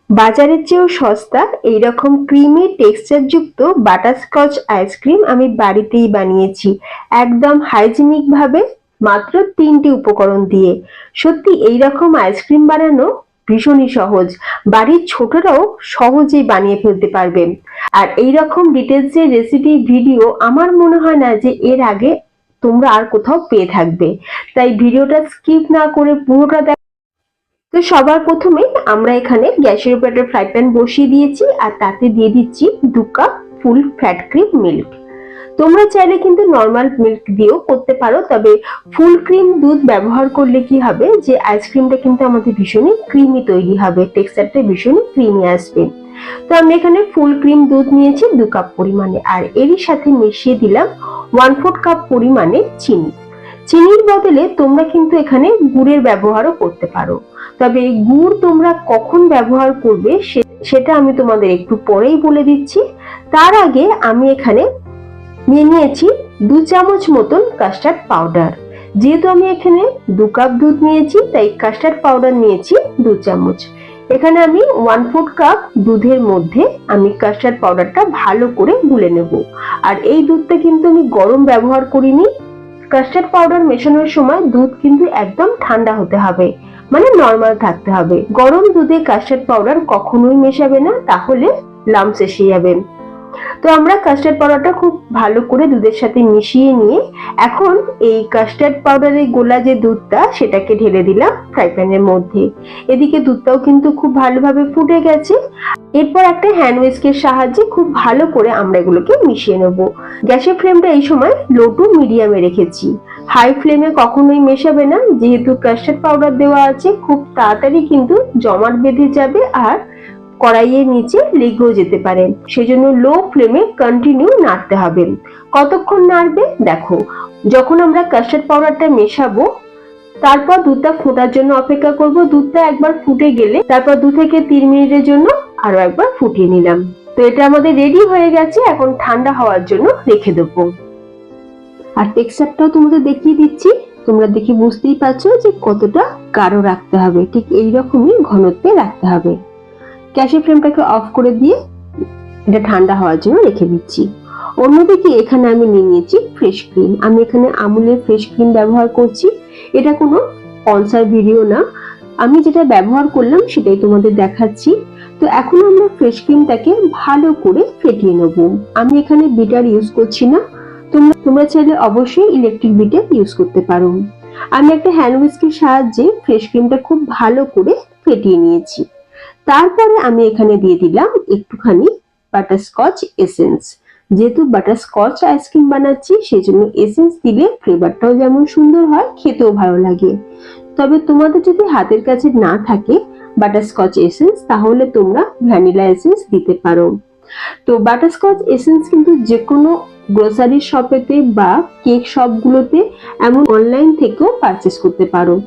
বাজারের চেয়েও সস্তা এইরকম ক্রিমি টেক্সচার যুক্ত বাটারস্কচ আইসক্রিম আমি বাড়িতেই বানিয়েছি, একদম হাইজিনিক ভাবে, মাত্র 3টি উপকরণ দিয়ে। সত্যি এইরকম আইসক্রিম বানানো ভীষণই সহজ, বাড়ির ছোটরাও সহজেই বানিয়ে ফেলতে পারবে। আর এইরকম ডিটেলস এর রেসিপি ভিডিও আমার মনে হয় না যে এর আগে তোমরা আর কোথাও পেয়ে থাকবে, তাই ভিডিওটা স্কিপ না করে পুরোটা। তো সবার প্রথমে আমরা এখানে গ্যাসের উপর একটা ফ্রাই প্যান বসিয়ে দিয়েছি আর তাতে দিয়ে দিচ্ছি 2 cup full fat cream milk. তোমরা চাইলে কিন্তু নর্মাল মিল্ক দিয়েও করতে পারো, তবে ফুল ক্রিম দুধ ব্যবহার করলে কি হবে যে আইসক্রিমটা কিন্তু আমাদের ভীষণই ক্রিমি তৈরি হবে, টেক্সচারটা ভীষণই ক্রিমি আসবে। তো আমি এখানে ফুল ক্রিম দুধ নিয়েছি 2 কাপ পরিমাণে, আর এরই সাথে মিশিয়ে দিলাম 1/4 কাপ পরিমাণে চিনি। চিনির বদলে তোমরা কিন্তু এখানে গুড়ের ব্যবহারও করতে পারো, তবে গুড় তোমরা কখন ব্যবহার করবে সেটা আমি তোমাদের একটু পরেই বলে দিচ্ছি। তার আগে আমি এখানে নিয়ে নিয়েছি 2 চামচ মতন কাস্টার্ড পাউডার। যেহেতু আমি এখানে 2 কাপ দুধ নিয়েছি তাই কাস্টার্ড পাউডার নিয়েছি 2 চামচ। এখানে আমি 1/4 কাপ দুধের মধ্যে আমি কাস্টার্ড পাউডারটা ভালো করে গুলে নেব। আর এই দুধটা কিন্তু আমি গরম ব্যবহার করিনি। কাস্টার্ড পাউডার মেশানোর সময় দুধ কিন্তু একদম ঠান্ডা হতে হবে, মানে নরমাল থাকতে হবে। গরম দুধে কাস্টার্ড পাউডার কখনোই মেশাবে না, তাহলে লাম্পস এসে যাবে। তো আমরা কাস্টার্ড পাউডারটা খুব ভালো করে দুধের সাথে মিশিয়ে নিয়ে এখন এই কাস্টার্ড পাউডারের গোলা যে দুধটা সেটাকে ঢেলে দিলাম ফ্রাই প্যানের মধ্যে। এদিকে দুধটাও কিন্তু খুব ভালোভাবে ফুটে গেছে। এরপর একটা হ্যান্ড উইস্কের সাহায্যে খুব ভালো করে আমরা এগুলোকে মিশিয়ে নেব। গ্যাসের ফ্লেমটা এই সময় লো টু মিডিয়ামে রেখেছি, হাই ফ্লেমে কখনোই মেশাবে না, যেহেতু কাস্টার্ড পাউডার দেওয়া আছে খুব তাড়াতাড়ি কিন্তু জমাট বেঁধে যাবে আর কড়াইয়ের নিচে লেগেও যেতে পারে। সেজন্য লো ফ্লেমে কন্টিনিউ নাড়তে হবে। কতক্ষণ নাড়বে দেখো, যখন আমরা কাস্টার্ড পাউডারটা মেশাবো তারপর দুধটা ফোটার জন্য অপেক্ষা করব। দুধটা একবার ফুটে গেলে তারপর 2 থেকে 3 মিনিটের জন্য আরো একবার ফুটিয়ে নিলাম। তো এটা আমাদের রেডি হয়ে গেছে, এখন ঠান্ডা হওয়ার জন্য রেখে দেবো। আর টেক্সচারটাও তোমাদের দেখিয়ে দিচ্ছি, তোমরা দেখে বুঝতেই পারছো যে কতটা গাঢ় রাখতে হবে, ঠিক এইরকমই ঘনত্বে রাখতে হবে। গ্যাসের ফ্লেমটাকে অফ করে দিয়ে এটা ঠান্ডা হওয়ার জন্য রেখে দিচ্ছি। অন্যদিকে এখানে আমি নিয়ে নিয়েছি ফ্রেশ ক্রিম। আমি এখানে আমুলের ফ্রেশ ক্রিম ব্যবহার করছি। এটা কোনো স্পন্সর ভিডিও না, আমি যেটা ব্যবহার করলাম সেটাই তোমাদের দেখাচ্ছি। তো এখন আমরা ফ্রেশ ক্রিমটাকে ভালো করে ফেটিয়ে নেব। আমি এখানে বিটার ইউজ করছি না, তোমরা চাইলে অবশ্যই ইলেকট্রিক বিটার ইউজ করতে পারো। আমি একটা হ্যান্ড উইস্কের সাহায্যে ফ্রেশ ক্রিমটা খুব ভালো করে ফেটিয়ে নিয়েছি। তারপরে আমি এখানে দিয়ে দিলাম একটুখানি বাটারস্কচ এসেন্স। যেহেতু বাটারস্কচ আইসক্রিম বানাচ্ছি সেই জন্য এসেন্স দিলে ফ্লেভারটাও যেমন সুন্দর হয়, খেতেও ভালো লাগে। তবে তোমাদের যদি হাতের কাছে না থাকে বাটারস্কচ এসেন্স, তাহলে তোমরা ভ্যানিলা এসেন্স দিতে পারো। তো বাটারস্কচ এসেন্স কিন্তু যে কোনো গ্রোসারি শপেতে বা কেক শপগুলোতে, এমন অনলাইন থেকেও পারচেস করতে পারো।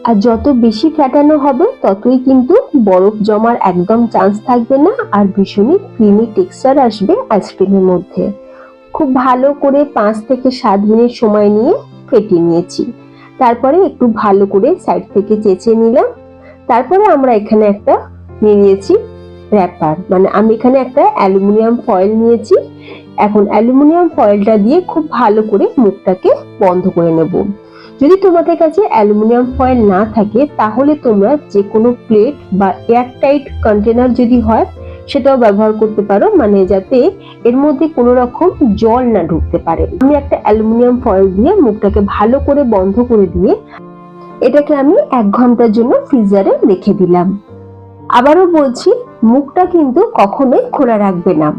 আর যত বেশি ফ্যাটানো হবে ততই কিন্তু বরফ জমার একদম চান্স থাকবে না, আর ভীষণই ক্রিমি টেক্সচার আসবে আইসক্রিমের মধ্যে। খুব ভালো করে 5 থেকে 7 মিনিট সময় নিয়ে ফেটিয়ে নিয়েছি। তারপরে একটু ভালো করে সাইড থেকে চেঁচে নিলাম। তারপরে আমরা এখানে একটা নিয়ে নিয়েছি র্যাপার, মানে আমি এখানে একটা অ্যালুমিনিয়াম ফয়েল নিয়েছি। এখন অ্যালুমিনিয়াম ফয়েলটা দিয়ে খুব ভালো করে মুখটাকে বন্ধ করে নেব। যদি তোমাদের কাছে অ্যালুমিনিয়াম ফয়েল না থাকে তাহলে তোমরা যে কোনো প্লেট বা এয়ারটাইট কন্টেনার যদি হয় সেটাও ব্যবহার করতে পারো, মানে যাতে এর মধ্যে কোনো রকম জল না ঢুকতে পারে। আমি একটা অ্যালুমিনিয়াম ফয়েল দিয়ে মুখটাকে ভালো করে বন্ধ করে দিয়ে এটাকে আমি 1 ঘন্টার জন্য ফ্রিজারে রেখে দিলাম। আবারও বলছি, মুখটা কিন্তু কখনোই খোলা রাখবে না।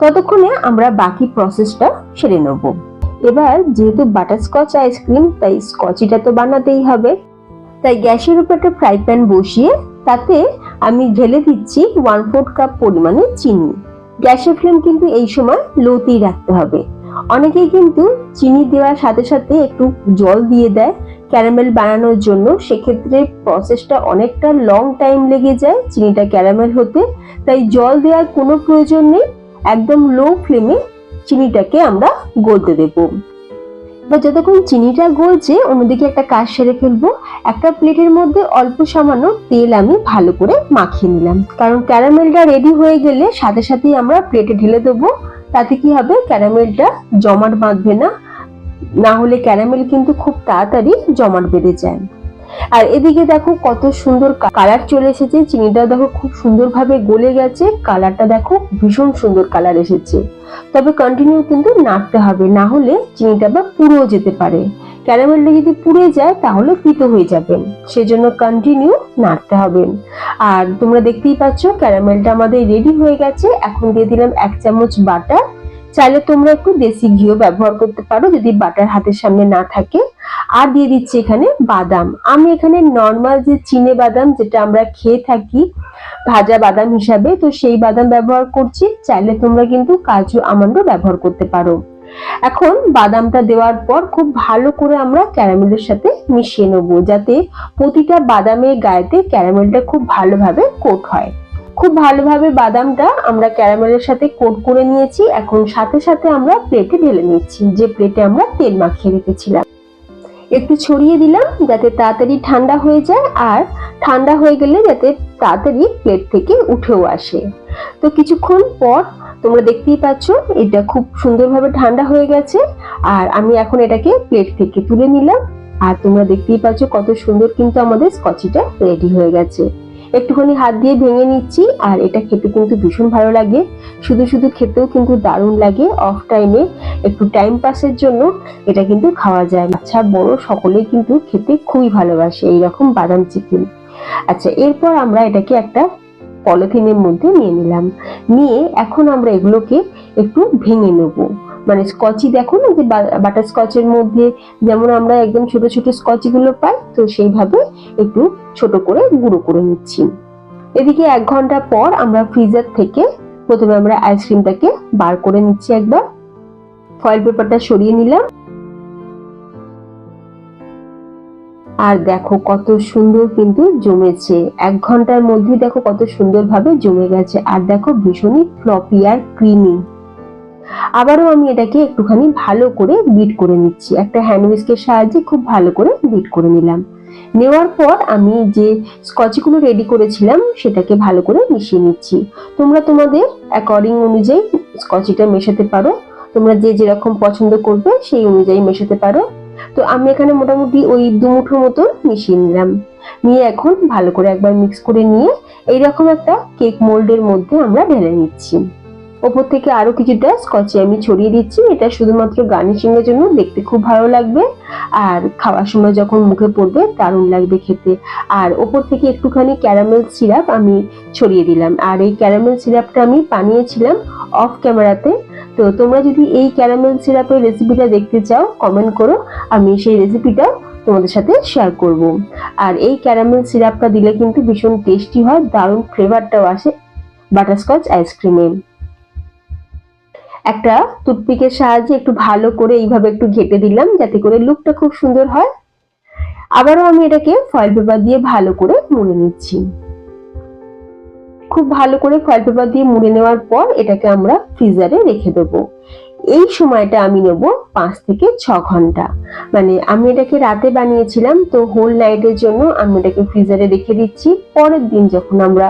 ততক্ষণে আমরা বাকি প্রসেসটা সেরে নেব। এবার যেহেতু বাটারস্কচ আইসক্রিম তাই স্কচিটা তো বানাতেই হবে, তাই গ্যাসের উপর একটা ফ্রাই প্যান বসিয়ে তাতে আমি ঢেলে দিচ্ছি 1/4 কাপ পরিমাণে চিনি। গ্যাসের ফ্লেম কিন্তু এই সময় লোতেই রাখতে হবে। অনেকেই কিন্তু চিনি দেওয়ার সাথে সাথে একটু জল দিয়ে দেয় ক্যারামেল বানানোর জন্য, সেক্ষেত্রে প্রসেসটা অনেকটা লং টাইম লেগে যায় চিনিটা ক্যারামেল হতে। তাই জল দেওয়ার কোনো প্রয়োজন নেই, একদম লো ফ্লেমে চিনিটাকে আমরা গলতে দেব। বা যতক্ষণ চিনিটা গলছে অন্যদিকে একটা কাজ সেরে ফেলবো। একটা প্লেটের মধ্যে অল্প সামান্য তেল আমি ভালো করে মাখিয়ে নিলাম, কারণ ক্যারামেলটা রেডি হয়ে গেলে সাথে সাথেই আমরা প্লেটে ঢেলে দেবো। তাতে কি হবে, ক্যারামেলটা জমাট বাঁধবে না, না হলে ক্যারামেল কিন্তু খুব তাড়াতাড়ি জমাট বেঁধে যায়। আর এদিকে দেখো কত সুন্দর কালার চলে এসেছে, চিনিটা দেখো খুব সুন্দরভাবে গলে গেছে, কালারটা দেখো ভীষণ সুন্দর কালার এসেছে। তবে কন্টিনিউ কিন্তু নাড়তে হবে, না হলে চিনিটা বা পুড়েও যেতে পারে। ক্যারামেলটা যদি পুড়ে যায় তাহলে তিতো হয়ে যাবে, সেজন্য কন্টিনিউ নাড়তে হবে। আর তোমরা দেখতেই পাচ্ছ ক্যারামেলটা আমাদের রেডি হয়ে গেছে। এখন দিয়ে দিলাম 1 চামচ বাটার। চাইলে তোমরা একটু দেশি ঘিও ব্যবহার করতে পারো যদি বাটার হাতের সামনে না থাকে। আর দিয়ে দিচ্ছি এখানে বাদাম। আমি এখানে নর্মাল যে চিনে বাদাম যেটা আমরা খেয়ে থাকি ভাজা বাদাম হিসাবে, তো সেই বাদাম ব্যবহার করছি। চাইলে তোমরা কিন্তু কাজু আমন্ডও ব্যবহার করতে পারো। এখন বাদামটা দেওয়ার পর খুব ভালো করে আমরা ক্যারামেলের সাথে মিশিয়ে নেবো, যাতে প্রতিটা বাদামের গায়েতে ক্যারামেলটা খুব ভালোভাবে কোট হয়। খুব ভালোভাবে বাদামটা আমরা ক্যারামেলের সাথে কোট করে নিয়েছি। এখন সাথে সাথে আমরা প্লেটে ঢেলে নিচ্ছি, যে প্লেটে আমরা তেল মাখিয়ে রেখেছিলাম। একটু ছড়িয়ে দিলাম যাতে তাড়াতাড়ি ঠান্ডা হয়ে যায়, আর ঠান্ডা হয়ে গেলে যাতে তাড়াতাড়ি প্লেট থেকে উঠেও আসে। তো কিছুক্ষণ পর তোমরা দেখতেই পাচ্ছ এটা খুব সুন্দরভাবে ঠান্ডা হয়ে গেছে। আর আমি এখন এটাকে প্লেট থেকে তুলে নিলাম। আর তোমরা দেখতেই পাচ্ছ কত সুন্দর কিন্তু আমাদের স্কচিটা রেডি হয়ে গেছে। একটুখানি হাত দিয়ে ভেঙে নিচ্ছি। আর এটা খেতে কিন্তু ভীষণ ভালো লাগে, শুধু শুধু খেতেও কিন্তু দারুণ লাগে। অফ টাইমে একটু টাইম পাসের জন্য এটা কিন্তু খাওয়া যায়। বাচ্চা বড় সকলেই কিন্তু খেতে খুবই ভালোবাসে এইরকম বাদাম চিকেন। আচ্ছা, এরপর আমরা এটাকে একটা পলিথিনের মধ্যে নিয়ে নিলাম। নিয়ে এখন আমরা এগুলোকে একটু ভেঙে নেবো। মানে স্কচি দেখো না, যে বাটার স্কচের মধ্যে যেমন আমরা একদম ছোট ছোট স্কচি গুলো পাই, তো সেইভাবে একটু ছোট করে গুঁড়ো করে নিচ্ছি। এদিকে 1 ঘন্টা পর আমরা ফ্রিজার থেকে প্রথমে আমরা আইসক্রিমটাকে বার করে নিচ্ছি। একবার ফয়েল পেপারটা সরিয়ে নিলাম। আর দেখো কত সুন্দর কিন্তু জমেছে, 1 ঘন্টার মধ্যে দেখো কত সুন্দরভাবে জমে গেছে। আর দেখো ভীষণই ফ্লপি আর ক্রিমি। আবারও আমি এটাকে একটুখানি ভালো করে বিট করে নিচ্ছি, একটা হ্যান্ড হুইস্কের সাহায্যে খুব ভালো করে বিট করে নিলাম। নেওয়ার পর আমি যে স্কচগুলো রেডি করেছিলাম সেটাকে ভালো করে মিশিয়ে নিচ্ছি। তোমরা তোমাদের অ্যাকর্ডিং অনুযায়ী স্কচটা মেশাতে পারো, তোমরা যে যেরকম পছন্দ করবে সেই অনুযায়ী মেশাতে পারো। তো আমি এখানে মোটামুটি ওই 2 মুঠো মতো মিশিয়ে নিলাম। নিয়ে এখন ভালো করে একবার মিক্স করে নিয়ে এইরকম একটা কেক মোল্ডের মধ্যে আমরা ঢেলে নিচ্ছি। ওপর থেকে আরো কিছুটা স্কচে আমি ছড়িয়ে দিচ্ছি, এটা শুধুমাত্র গার্নিশিং এর জন্য, দেখতে খুব ভালো লাগবে আর খাওয়ার সময় যখন মুখে পড়বে দারুণ লাগবে খেতে। আর ওপর থেকে একটুখানি ক্যারামেল সিরাপ আমি ছড়িয়ে দিলাম। আর এই ক্যারামেল সিরাপটা আমি বানিয়েছিলাম অফ ক্যামেরাতে। তো তোমরা যদি এই ক্যারামেল সিরাপের রেসিপিটা দেখতে চাও কমেন্ট করো, আমি সেই রেসিপিটাও তোমাদের সাথে শেয়ার করব। আর এই ক্যারামেল সিরাপটা দিলে কিন্তু ভীষণ টেস্টি হয়, দারুণ ফ্লেভারটাও আসে বাটারস্কচ আইসক্রিমে। একটা টুথপিকের সাহায্যে একটু ভালো করে এইভাবে একটু ঘেটে দিলাম যাতে করে লুকটা খুব সুন্দর হয়। আবারও আমি এটাকে ফয়েল পেপার দিয়ে ভালো করে মুড়ে নিচ্ছি। খুব ভালো করে ফয়েল পেপার দিয়ে মুড়ে নেওয়ার পর এটাকে আমরা ফ্রিজারে রেখে দেবো। এই সময়টা আমি নেব 5 থেকে 6 ঘন্টা। মানে আমি এটাকে রাতে বানিয়েছিলাম, তো হোল নাইটের জন্য আমি এটাকে ফ্রিজারে রেখে দিচ্ছি। পরের দিন যখন আমরা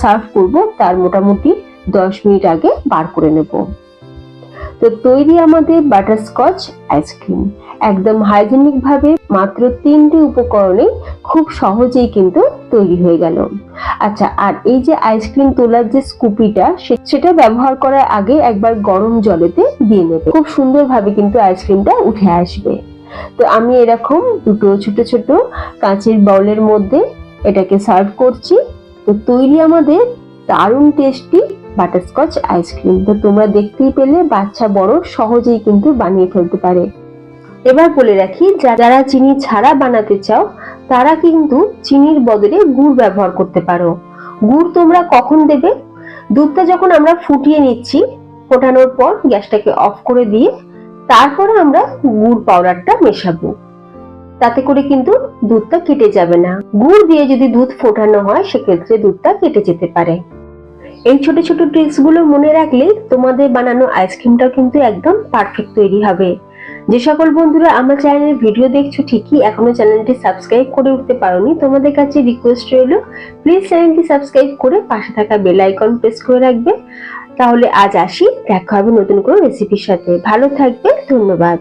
সার্ভ করব তার মোটামুটি 10 মিনিট আগে বার করে নেব। তো তৈরি আমাদের বাটারস্কচ আইসক্রিম, একদম হাইজেনিক ভাবে মাত্র 3টে উপকরণে খুব সহজেই কিন্তু তৈরি হয়ে গেল। আচ্ছা, আর এই যে আইসক্রিম তোলার যে স্কুপিটা সেটা ব্যবহার করার আগে একবার গরম জলেতে দিয়ে নেবে, খুব সুন্দরভাবে কিন্তু আইসক্রিমটা উঠে আসবে। তো আমি এরকম দুটো ছোট ছোট কাঁচের বাউলের মধ্যে এটাকে সার্ভ করছি। তো তৈরি আমাদের দারুণ টেস্টি বাটারস্কচ আইসক্রিম। তো তোমরা দেখতেই পেলে বাচ্চা বড় সহজেই কিন্তু বানিয়ে ফেলতে পারে। এবার বলে রাখি, যারা চিনি ছাড়া বানাতে চাও তারা কিন্তু চিনির বদলে গুড় ব্যবহার করতে পারো। গুড় তোমরা কখন দেবে, দুধটা যখন আমরা ফুটিয়ে নিচ্ছি, ফোটানোর পর গ্যাসটাকে অফ করে দিয়ে তারপরে আমরা গুড় পাউডারটা মেশাবো, তাতে করে কিন্তু দুধটা কেটে যাবে না। গুড় দিয়ে যদি দুধ ফোটানো হয় সেক্ষেত্রে দুধটা কেটে যেতে পারে। এই ছোট ছোট ট্রিক্স গুলো মনে রাখলে তোমাদের বানানো আইসক্রিমটাও কিন্তু একদম পারফেক্ট তৈরি হবে। যে সকল বন্ধুরা আমার চ্যানেলের ভিডিও দেখছো ঠিকই এখনো চ্যানেলটি সাবস্ক্রাইব করে উঠতে পারোনি, তোমাদের কাছে রিকোয়েস্ট রইলো প্লিজ চ্যানেলটি সাবস্ক্রাইব করে পাশে থাকা বেল আইকন প্রেস করে রাখবে। তাহলে আজ আসি, দেখা হবে নতুন কোনো রেসিপির সাথে। ভালো থাকবে, ধন্যবাদ।